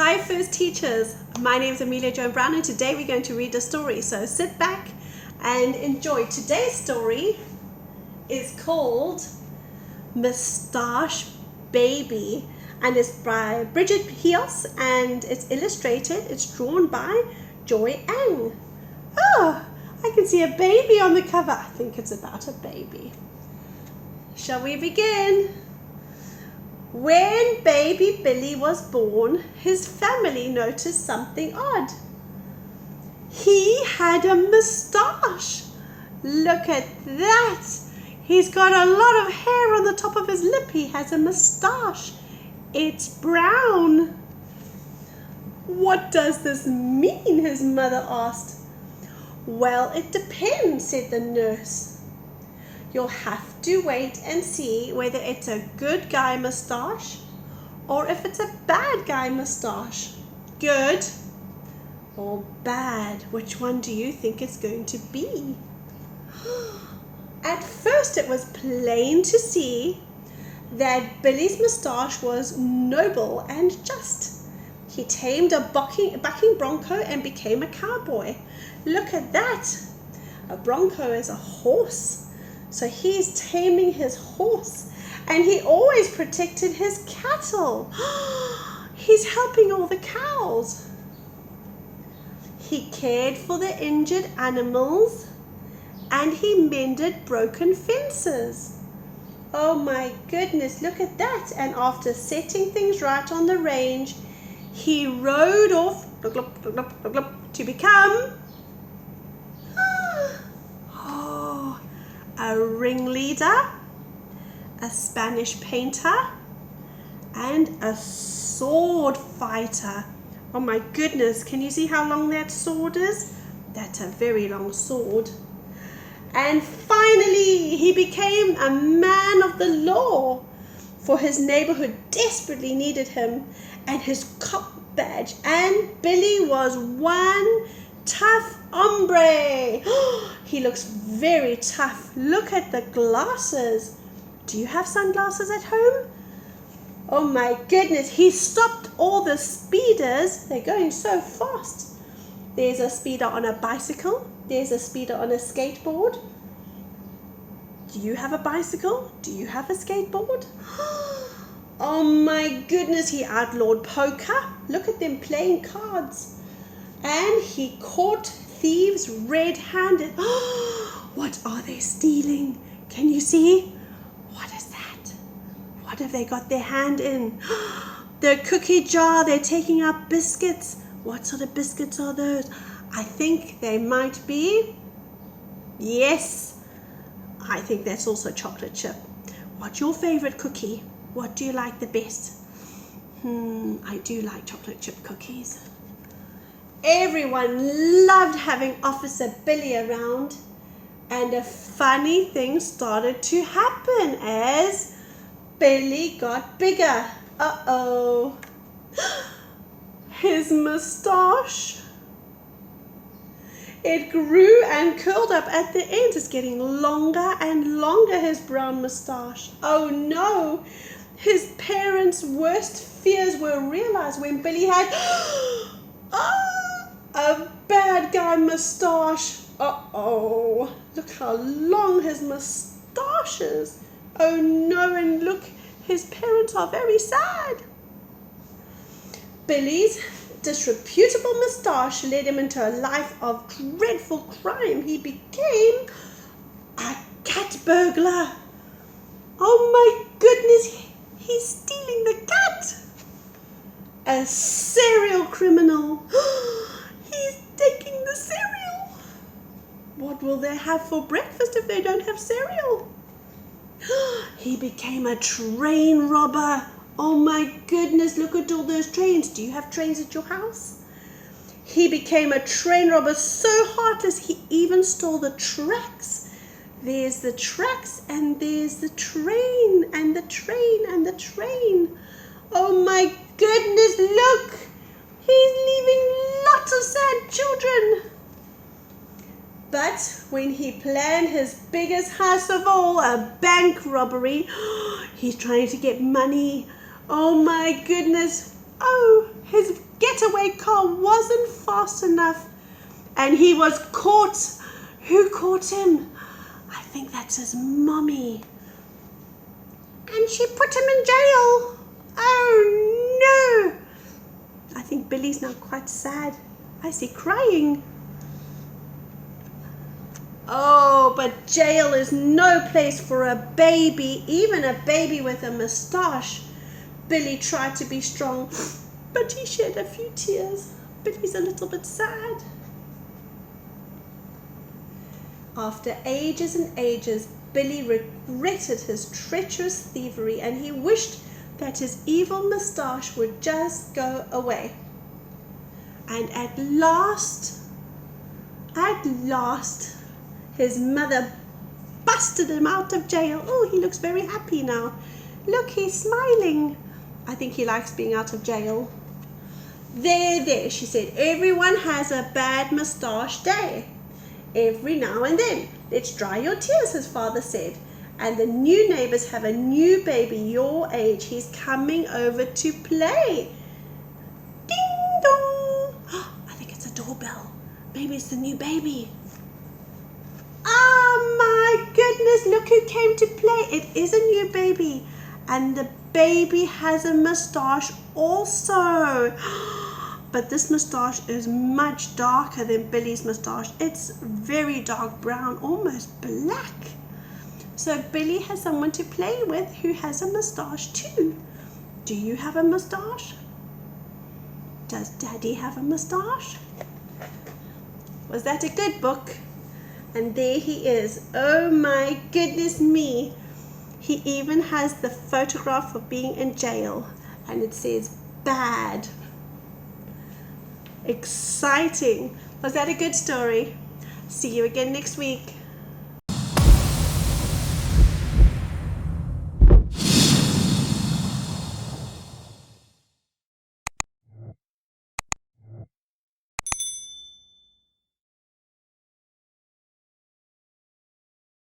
Hi First Teachers, my name is Amelia Joan Brown and today we're going to read a story, so sit back and enjoy. Today's story is called Mustache Baby and it's by Bridget Heos and it's illustrated, it's drawn by Joy Ang. Oh, I can see a baby on the cover. I think it's about a baby. Shall we begin? When baby Billy was born, his family noticed something odd. He had a moustache. Look at that. He's got a lot of hair on the top of his lip. He has a moustache. It's brown. What does this mean? His mother asked. Well, it depends, said the nurse. You'll have to wait and see whether it's a good guy moustache or if it's a bad guy moustache. Good or bad? Which one do you think it's going to be? At first it was plain to see that Billy's moustache was noble and just. He tamed a bucking bronco and became a cowboy. Look at that. A bronco is a horse. So he's taming his horse and he always protected his cattle. He's helping all the cows. He cared for the injured animals and he mended broken fences. Oh my goodness, look at that. And after setting things right on the range, he rode off to become a ringleader, a Spanish painter, and a sword fighter. Oh my goodness, can you see how long that sword is? That's a very long sword. And finally, he became a man of the law, for his neighborhood desperately needed him and his cop badge. And Billy was one tough hombre. He looks very tough. Look at the glasses. Do you have sunglasses at home? Oh my goodness, he stopped all the speeders. They're going so fast. There's a speeder on a bicycle. There's a speeder on a skateboard. Do you have a bicycle? Do you have a skateboard? Oh my goodness, he outlawed poker. Look at them playing cards. And he caught thieves red-handed. What are they stealing? Can you see? What is that? What have they got their hand in? Their cookie jar. They're taking out biscuits. What sort of biscuits are those? I think they might be. Yes. I think that's also chocolate chip. What's your favorite cookie? What do you like the best? I do like chocolate chip cookies. Everyone loved having Officer Billy around, and a funny thing started to happen as Billy got bigger. Uh-oh. His moustache. It grew and curled up at the end. It's getting longer and longer, his brown moustache. Oh no. His parents' worst fears were realized when Billy had a bad guy moustache. Uh-oh. Look how long his moustache is. Oh no, and look, his parents are very sad. Billy's disreputable moustache led him into a life of dreadful crime. He became a cat burglar. Oh my goodness, he's stealing the cat. A serial criminal. He's taking the cereal. What will they have for breakfast if they don't have cereal? He became a train robber. Oh my goodness, look at all those trains. Do you have trains at your house? He became a train robber so heartless he even stole the tracks. There's the tracks and there's the train and the train and the train. Oh my goodness, look. He's leaving lots of sad children. But when he planned his biggest heist of all, a bank robbery, he's trying to get money. Oh my goodness. Oh, his getaway car wasn't fast enough and he was caught. Who caught him? I think that's his mommy. And she put him in jail. Oh no! I think Billy's now quite sad. I see crying. Oh, but jail is no place for a baby, even a baby with a moustache. Billy tried to be strong, but he shed a few tears. Billy's a little bit sad. After ages and ages, Billy regretted his treacherous thievery and he wished that his evil moustache would just go away. And at last, his mother busted him out of jail. Oh, he looks very happy now. Look, he's smiling. I think he likes being out of jail. There, she said. Everyone has a bad moustache day. Every now and then. Let's dry your tears, his father said. And the new neighbors have a new baby your age. He's coming over to play. Ding dong. I think it's a doorbell. Maybe it's the new baby. Oh my goodness, look who came to play. It is a new baby. And the baby has a moustache also. But this moustache is much darker than Billy's moustache. It's very dark brown, almost black. So Billy has someone to play with who has a moustache too. Do you have a moustache? Does Daddy have a moustache? Was that a good book? And there he is. Oh my goodness me. He even has the photograph of being in jail. And it says bad. Exciting. Was that a good story? See you again next week.